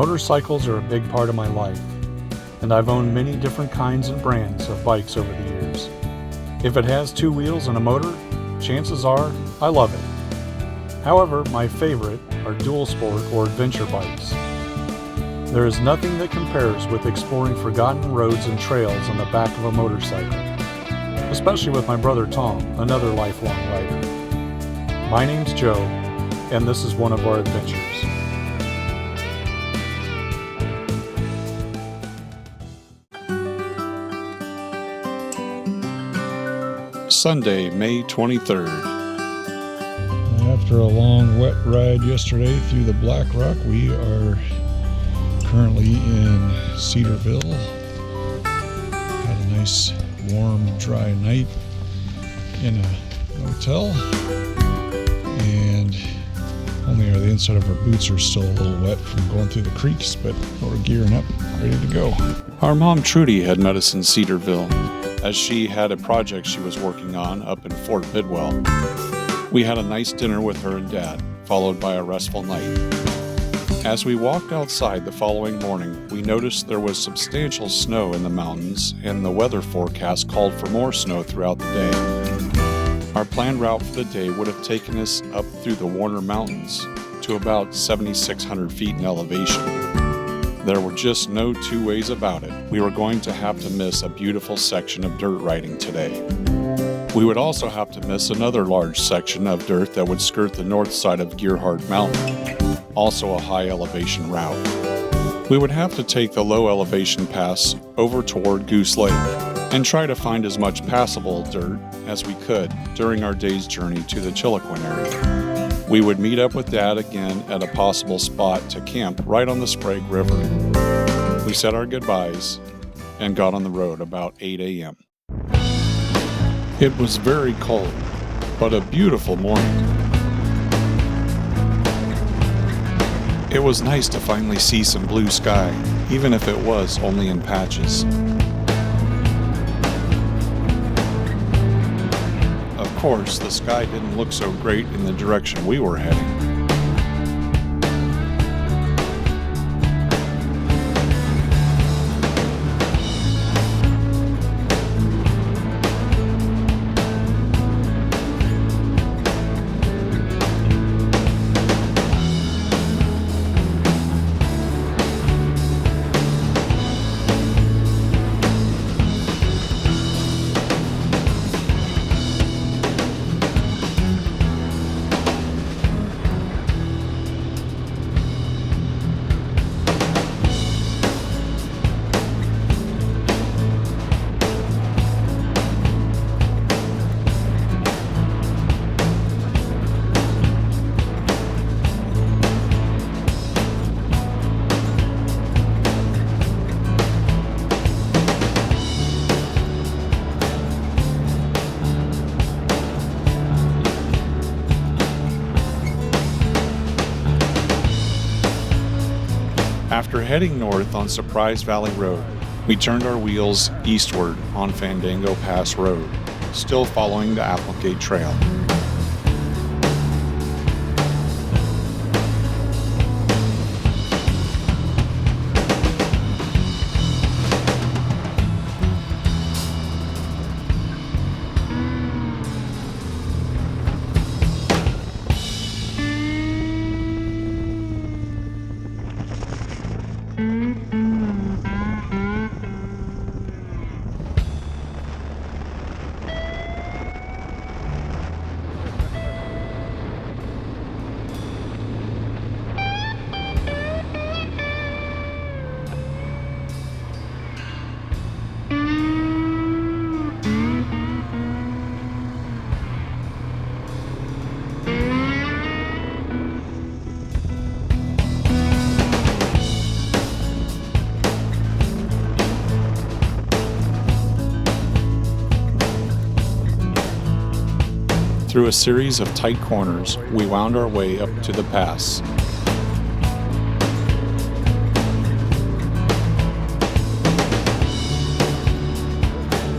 Motorcycles are a big part of my life, and I've owned many different kinds and brands of bikes over the years. If it has two wheels and a motor, chances are I love it. However, my favorite are dual sport or adventure bikes. There is nothing that compares with exploring forgotten roads and trails on the back of a motorcycle, especially with my brother Tom, another lifelong rider. My name's Joe, and this is one of our adventures. Sunday, May 23rd. After a long wet ride yesterday through the Black Rock, we are currently in Cedarville. Had a nice, warm, dry night in a hotel, and only the inside of our boots are still a little wet from going through the creeks, but we're gearing up, ready to go. Our mom Trudy had met us in Cedarville, as she had a project she was working on up in Fort Bidwell. We had a nice dinner with her and Dad, followed by a restful night. As we walked outside the following morning, we noticed there was substantial snow in the mountains, and the weather forecast called for more snow throughout the day. Our planned route for the day would have taken us up through the Warner Mountains to about 7,600 feet in elevation. There were just no two ways about it. We were going to have to miss a beautiful section of dirt riding today. We would also have to miss another large section of dirt that would skirt the north side of Gearhart Mountain, also a high elevation route. We would have to take the low elevation pass over toward Goose Lake and try to find as much passable dirt as we could during our day's journey to the Chiloquin area. We would meet up with Dad again at a possible spot to camp right on the Sprague River. We said our goodbyes and got on the road about 8 a.m. It was very cold, but a beautiful morning. It was nice to finally see some blue sky, even if it was only in patches. Of course, the sky didn't look so great in the direction we were heading. After heading north on Surprise Valley Road, we turned our wheels eastward on Fandango Pass Road, still following the Applegate Trail. Through a series of tight corners, we wound our way up to the pass.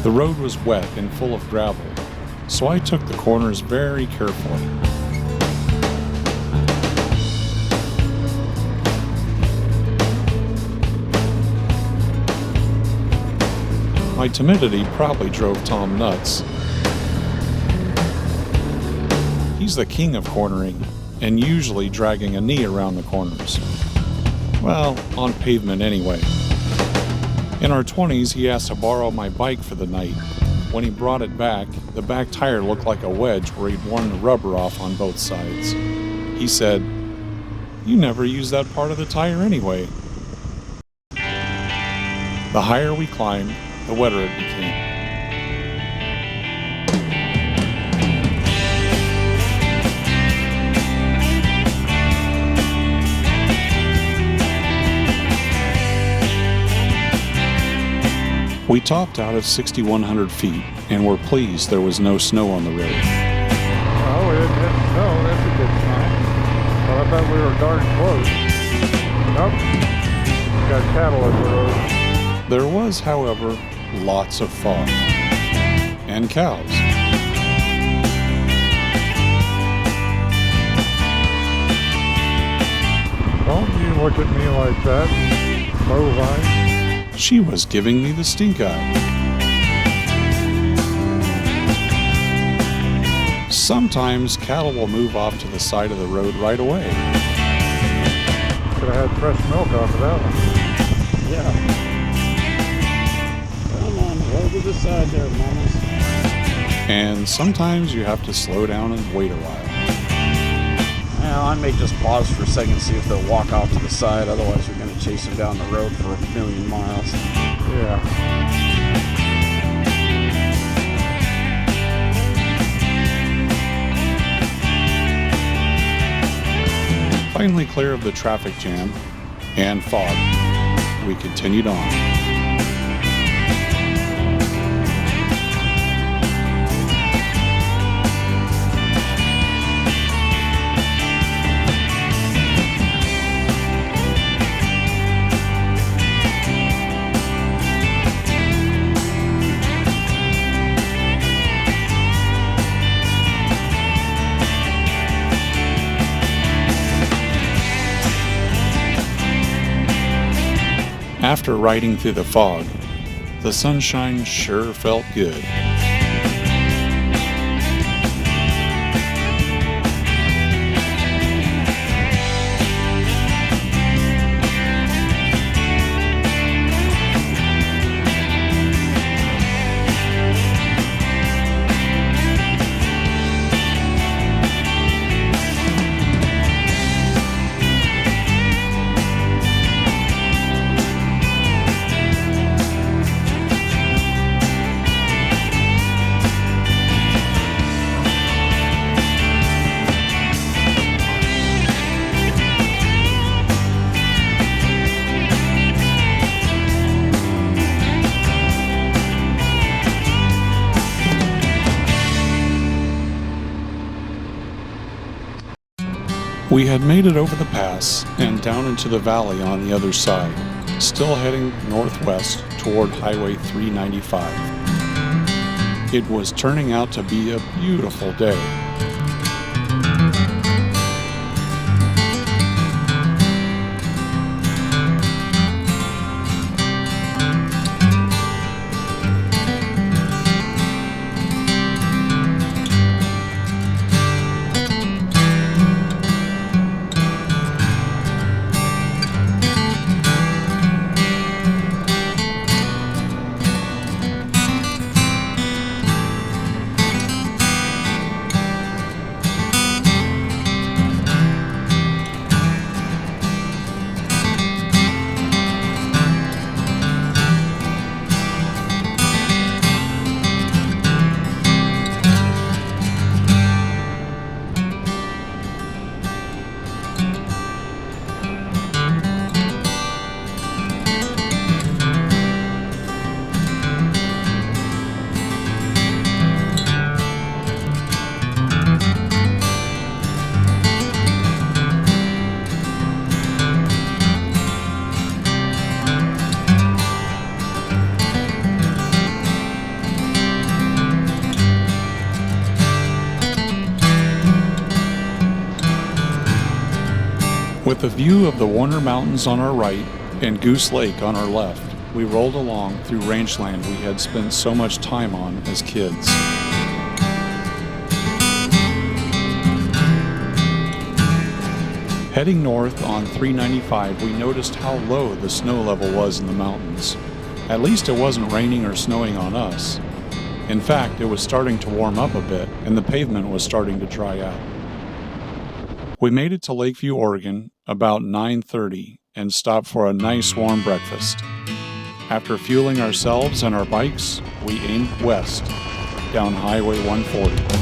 The road was wet and full of gravel, so I took the corners very carefully. My timidity probably drove Tom nuts. He's the king of cornering, and usually dragging a knee around the corners. Well, on pavement anyway. In our 20s, he asked to borrow my bike for the night. When he brought it back, the back tire looked like a wedge where he'd worn the rubber off on both sides. He said, "You never use that part of the tire anyway." The higher we climbed, the wetter it became. We topped out at 6,100 feet and were pleased there was no snow on the road. Well, we didn't hit snow. That's a good sign. But I bet we were darn close. Nope. Got cattle on the road. There was, however, lots of fog. And cows. Don't you look at me like that, bovine. She was giving me the stink eye. Sometimes cattle will move off to the side of the road right away. Could have had fresh milk off of that one. Yeah. Come on, roll to the side there, mamas. And sometimes you have to slow down and wait a while. Well, I may just pause for a second, see if they'll walk off to the side. Otherwise, we're going to chase them down the road for 1,000,000 miles. Yeah. Finally clear of the traffic jam and fog, we continued on. After riding through the fog, the sunshine sure felt good. We had made it over the pass and down into the valley on the other side, still heading northwest toward Highway 395. It was turning out to be a beautiful day. With a view of the Warner Mountains on our right and Goose Lake on our left, we rolled along through rangeland we had spent so much time on as kids. Heading north on 395, we noticed how low the snow level was in the mountains. At least it wasn't raining or snowing on us. In fact, it was starting to warm up a bit, and the pavement was starting to dry out. We made it to Lakeview, Oregon, about 9:30, and stopped for a nice warm breakfast. After fueling ourselves and our bikes, we aimed west, down Highway 140.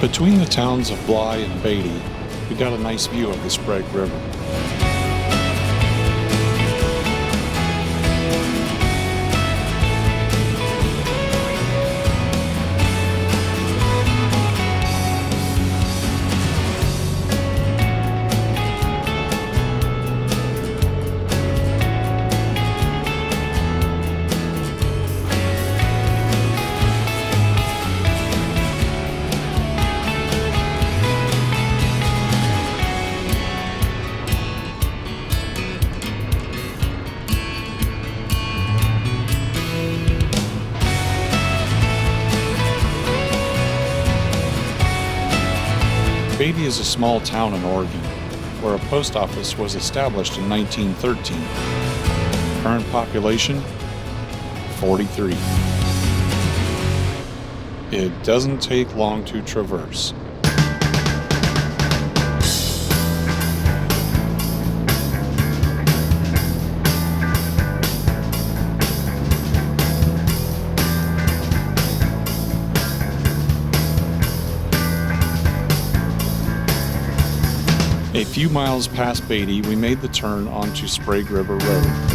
Between the towns of Bly and Beatty, we got a nice view of the Sprague River. Beatty is a small town in Oregon, where a post office was established in 1913. Current population, 43. It doesn't take long to traverse. A few miles past Beatty, we made the turn onto Sprague River Road.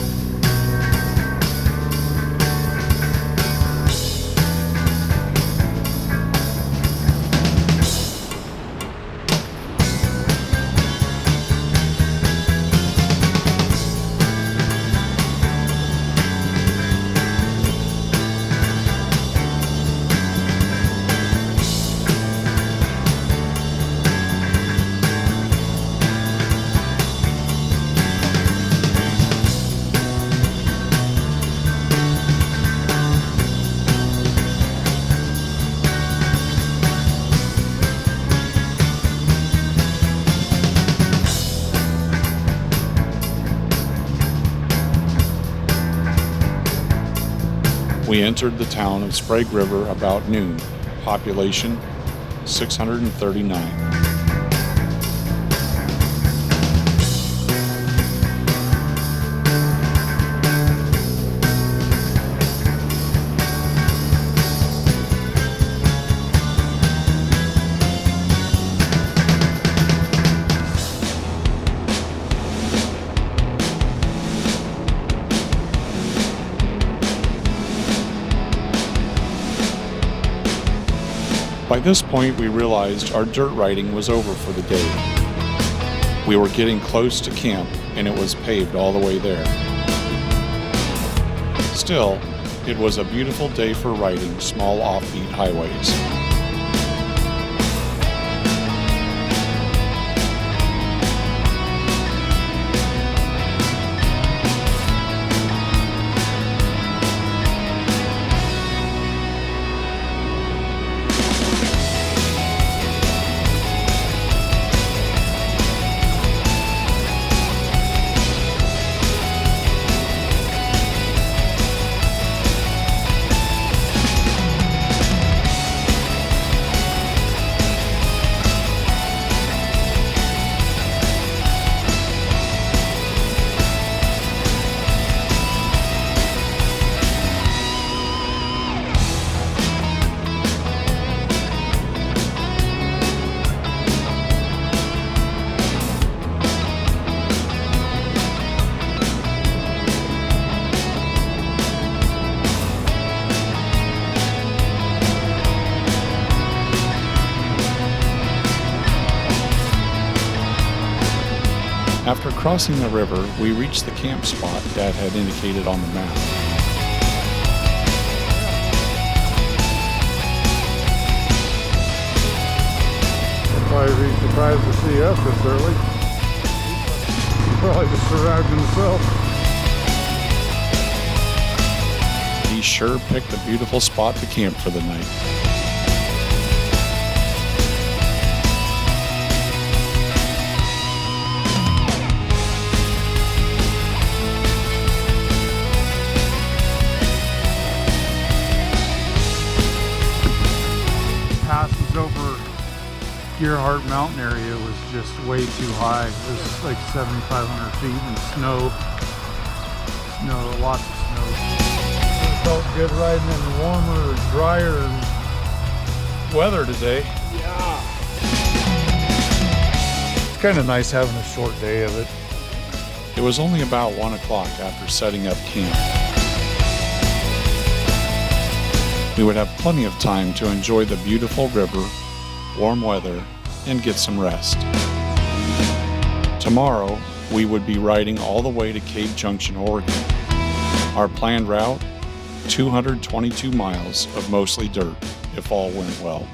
We entered the town of Sprague River about noon. Population, 639. By this point, we realized our dirt riding was over for the day. We were getting close to camp, and it was paved all the way there. Still, it was a beautiful day for riding small offbeat highways. After crossing the river, we reached the camp spot Dad had indicated on the map. He'll probably be surprised to see us this early. He probably just arrived himself. He sure picked a beautiful spot to camp for the night. Passes over Gearhart Mountain area was just way too high. It was like 7,500 feet and snow, lots of snow. It felt good riding in warmer, drier weather today. Yeah. It's kind of nice having a short day of it. It was only about 1 o'clock after setting up camp. We would have plenty of time to enjoy the beautiful river, warm weather, and get some rest. Tomorrow, we would be riding all the way to Cave Junction, Oregon. Our planned route, 222 miles of mostly dirt, if all went well.